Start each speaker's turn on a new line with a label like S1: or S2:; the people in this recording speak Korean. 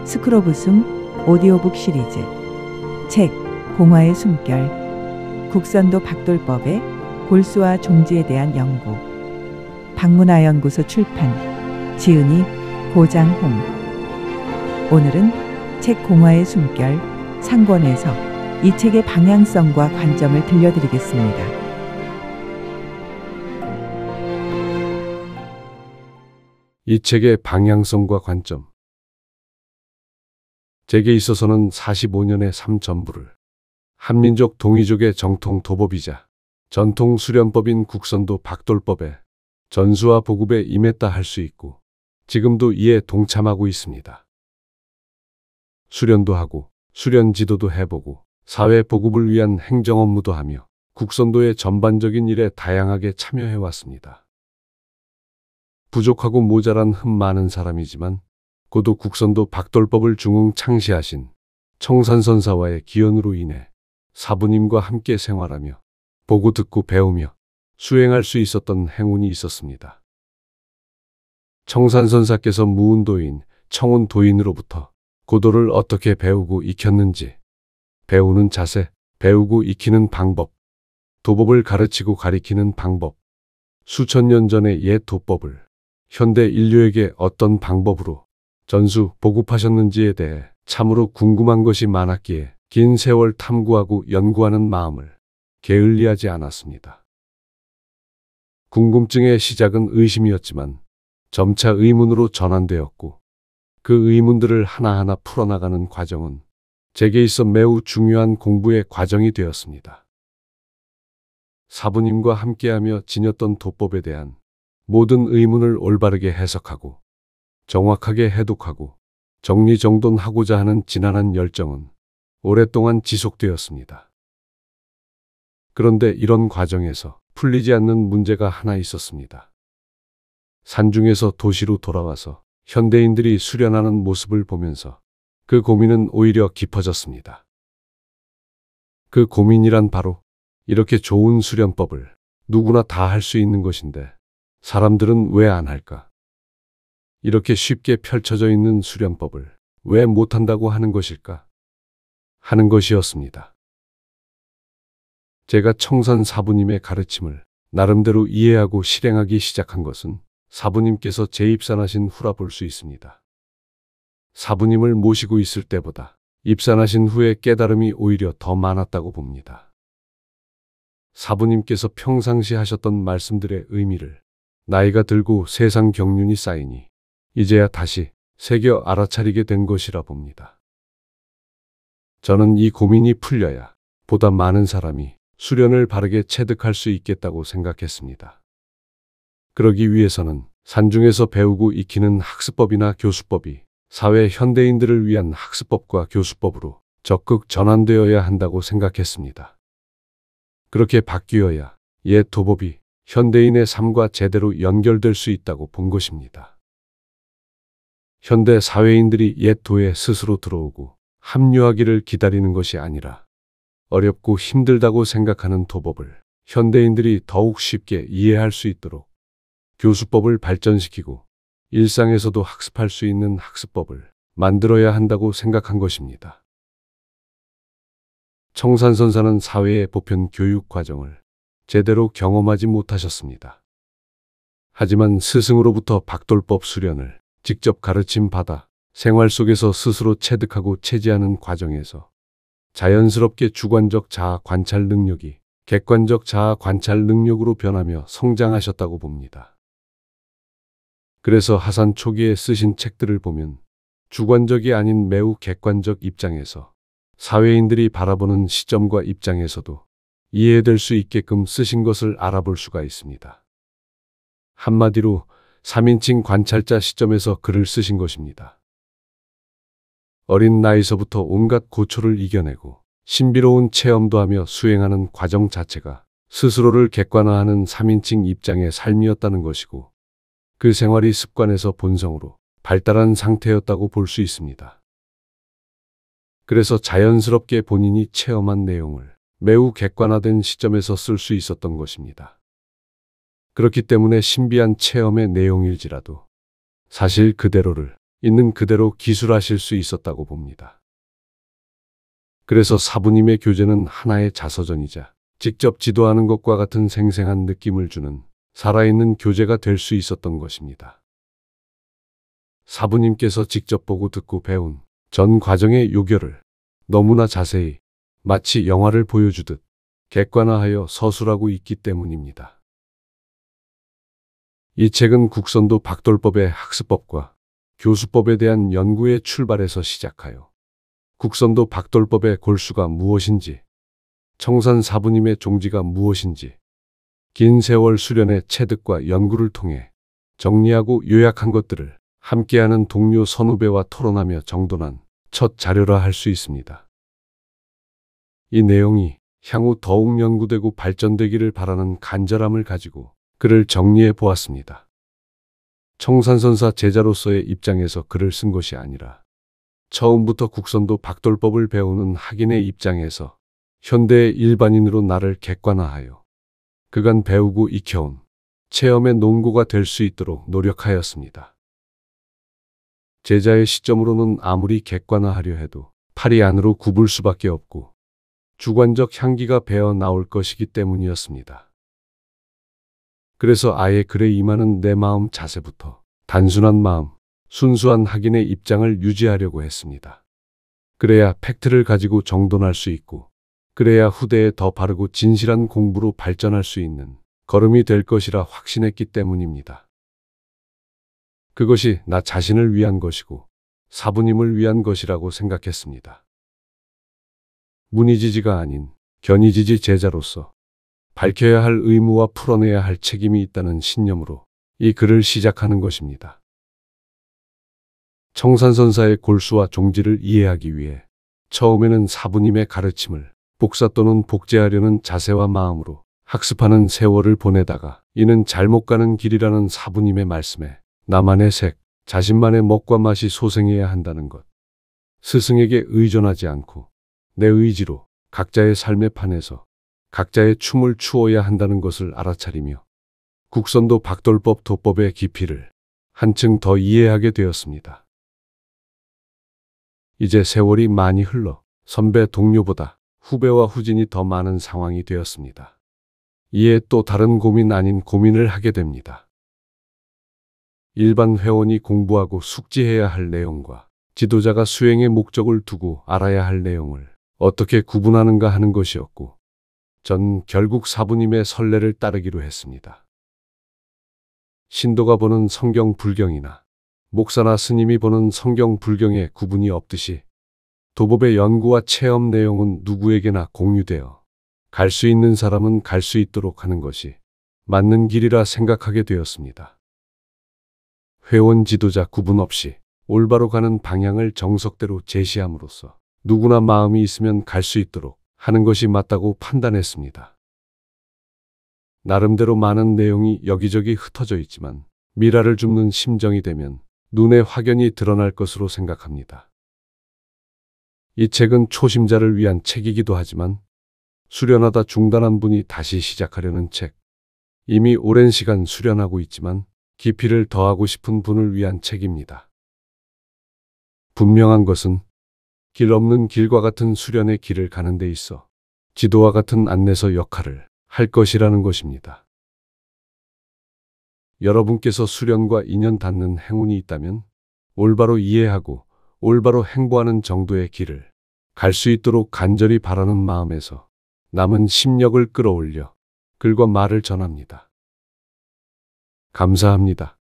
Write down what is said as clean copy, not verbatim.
S1: 스크로브숨 오디오북 시리즈 책 공화의 숨결 국선도 박돌법의 골수와 종지에 대한 연구 박문화연구소 출판 지은이 고장홍 오늘은 책 공화의 숨결 상권에서 이 책의 방향성과 관점을 들려드리겠습니다.
S2: 이 책의 방향성과 관점. 제게 있어서는 45년의 삶 전부를 한민족 동이족의 정통 도법이자 전통 수련법인 국선도 박돌법의 전수와 보급에 임했다 할 수 있고 지금도 이에 동참하고 있습니다. 수련도 하고 수련 지도도 해보고 사회 보급을 위한 행정 업무도 하며 국선도의 전반적인 일에 다양하게 참여해왔습니다. 부족하고 모자란 흠 많은 사람이지만 고도 국선도 박돌법을 중흥 창시하신 청산선사와의 기원으로 인해 사부님과 함께 생활하며 보고 듣고 배우며 수행할 수 있었던 행운이 있었습니다. 청산선사께서 무운도인 청운도인으로부터 고도를 어떻게 배우고 익혔는지, 배우는 자세, 배우고 익히는 방법, 도법을 가르치고 가리키는 방법, 수천 년 전의 옛 도법을 현대 인류에게 어떤 방법으로 전수, 보급하셨는지에 대해 참으로 궁금한 것이 많았기에 긴 세월 탐구하고 연구하는 마음을 게을리하지 않았습니다. 궁금증의 시작은 의심이었지만 점차 의문으로 전환되었고 그 의문들을 하나하나 풀어나가는 과정은 제게 있어 매우 중요한 공부의 과정이 되었습니다. 사부님과 함께하며 지녔던 도법에 대한 모든 의문을 올바르게 해석하고 정확하게 해독하고 정리정돈하고자 하는 지난한 열정은 오랫동안 지속되었습니다. 그런데 이런 과정에서 풀리지 않는 문제가 하나 있었습니다. 산중에서 도시로 돌아와서 현대인들이 수련하는 모습을 보면서 그 고민은 오히려 깊어졌습니다. 그 고민이란 바로 이렇게 좋은 수련법을 누구나 다 할 수 있는 것인데 사람들은 왜 안 할까? 이렇게 쉽게 펼쳐져 있는 수련법을 왜 못한다고 하는 것일까? 하는 것이었습니다. 제가 청산 사부님의 가르침을 나름대로 이해하고 실행하기 시작한 것은 사부님께서 재입산하신 후라 볼 수 있습니다. 사부님을 모시고 있을 때보다 입산하신 후의 깨달음이 오히려 더 많았다고 봅니다. 사부님께서 평상시 하셨던 말씀들의 의미를 나이가 들고 세상 경륜이 쌓이니 이제야 다시 새겨 알아차리게 된 것이라 봅니다. 저는 이 고민이 풀려야 보다 많은 사람이 수련을 바르게 체득할 수 있겠다고 생각했습니다. 그러기 위해서는 산중에서 배우고 익히는 학습법이나 교수법이 사회 현대인들을 위한 학습법과 교수법으로 적극 전환되어야 한다고 생각했습니다. 그렇게 바뀌어야 옛 도법이 현대인의 삶과 제대로 연결될 수 있다고 본 것입니다. 현대 사회인들이 옛 도에 스스로 들어오고 합류하기를 기다리는 것이 아니라 어렵고 힘들다고 생각하는 도법을 현대인들이 더욱 쉽게 이해할 수 있도록 교수법을 발전시키고 일상에서도 학습할 수 있는 학습법을 만들어야 한다고 생각한 것입니다. 청산선사는 사회의 보편 교육 과정을 제대로 경험하지 못하셨습니다. 하지만 스승으로부터 박돌법 수련을 직접 가르침 받아 생활 속에서 스스로 체득하고 체지하는 과정에서 자연스럽게 주관적 자아 관찰 능력이 객관적 자아 관찰 능력으로 변하며 성장하셨다고 봅니다. 그래서 하산 초기에 쓰신 책들을 보면 주관적이 아닌 매우 객관적 입장에서 사회인들이 바라보는 시점과 입장에서도 이해될 수 있게끔 쓰신 것을 알아볼 수가 있습니다. 한마디로 3인칭 관찰자 시점에서 글을 쓰신 것입니다. 어린 나이서부터 온갖 고초를 이겨내고 신비로운 체험도 하며 수행하는 과정 자체가 스스로를 객관화하는 3인칭 입장의 삶이었다는 것이고 그 생활이 습관에서 본성으로 발달한 상태였다고 볼 수 있습니다. 그래서 자연스럽게 본인이 체험한 내용을 매우 객관화된 시점에서 쓸 수 있었던 것입니다. 그렇기 때문에 신비한 체험의 내용일지라도 사실 그대로를 있는 그대로 기술하실 수 있었다고 봅니다. 그래서 사부님의 교재는 하나의 자서전이자 직접 지도하는 것과 같은 생생한 느낌을 주는 살아있는 교재가 될 수 있었던 것입니다. 사부님께서 직접 보고 듣고 배운 전 과정의 요결을 너무나 자세히 마치 영화를 보여주듯 객관화하여 서술하고 있기 때문입니다. 이 책은 국선도 박돌법의 학습법과 교수법에 대한 연구의 출발에서 시작하여 국선도 박돌법의 골수가 무엇인지, 청산 사부님의 종지가 무엇인지, 긴 세월 수련의 체득과 연구를 통해 정리하고 요약한 것들을 함께하는 동료 선후배와 토론하며 정돈한 첫 자료라 할 수 있습니다. 이 내용이 향후 더욱 연구되고 발전되기를 바라는 간절함을 가지고 글을 정리해 보았습니다. 청산선사 제자로서의 입장에서 글을 쓴 것이 아니라 처음부터 국선도 박돌법을 배우는 학인의 입장에서 현대의 일반인으로 나를 객관화하여 그간 배우고 익혀온 체험의 논고가 될 수 있도록 노력하였습니다. 제자의 시점으로는 아무리 객관화하려 해도 팔이 안으로 굽을 수밖에 없고 주관적 향기가 배어 나올 것이기 때문이었습니다. 그래서 아예 글에 임하는 내 마음 자세부터 단순한 마음, 순수한 학인의 입장을 유지하려고 했습니다. 그래야 팩트를 가지고 정돈할 수 있고, 그래야 후대에 더 바르고 진실한 공부로 발전할 수 있는 걸음이 될 것이라 확신했기 때문입니다. 그것이 나 자신을 위한 것이고 사부님을 위한 것이라고 생각했습니다. 문의지지가 아닌 견의지지 제자로서 밝혀야 할 의무와 풀어내야 할 책임이 있다는 신념으로 이 글을 시작하는 것입니다. 청산선사의 골수와 종지를 이해하기 위해 처음에는 사부님의 가르침을 복사 또는 복제하려는 자세와 마음으로 학습하는 세월을 보내다가 이는 잘못 가는 길이라는 사부님의 말씀에 나만의 색, 자신만의 먹과 맛이 소생해야 한다는 것, 스승에게 의존하지 않고 내 의지로 각자의 삶의 판에서 각자의 춤을 추어야 한다는 것을 알아차리며 국선도 박돌법 도법의 깊이를 한층 더 이해하게 되었습니다. 이제 세월이 많이 흘러 선배 동료보다 후배와 후진이 더 많은 상황이 되었습니다. 이에 또 다른 고민 아닌 고민을 하게 됩니다. 일반 회원이 공부하고 숙지해야 할 내용과 지도자가 수행의 목적을 두고 알아야 할 내용을 어떻게 구분하는가 하는 것이었고, 전 결국 사부님의 선례를 따르기로 했습니다. 신도가 보는 성경 불경이나 목사나 스님이 보는 성경 불경에 구분이 없듯이 도법의 연구와 체험 내용은 누구에게나 공유되어 갈 수 있는 사람은 갈 수 있도록 하는 것이 맞는 길이라 생각하게 되었습니다. 회원 지도자 구분 없이 올바로 가는 방향을 정석대로 제시함으로써 누구나 마음이 있으면 갈 수 있도록 하는 것이 맞다고 판단했습니다. 나름대로 많은 내용이 여기저기 흩어져 있지만 미라를 줍는 심정이 되면 눈에 확연히 드러날 것으로 생각합니다. 이 책은 초심자를 위한 책이기도 하지만 수련하다 중단한 분이 다시 시작하려는 책, 이미 오랜 시간 수련하고 있지만 깊이를 더하고 싶은 분을 위한 책입니다. 분명한 것은 길 없는 길과 같은 수련의 길을 가는 데 있어 지도와 같은 안내서 역할을 할 것이라는 것입니다. 여러분께서 수련과 인연 닿는 행운이 있다면 올바로 이해하고 올바로 행보하는 정도의 길을 갈 수 있도록 간절히 바라는 마음에서 남은 심력을 끌어올려 글과 말을 전합니다. 감사합니다.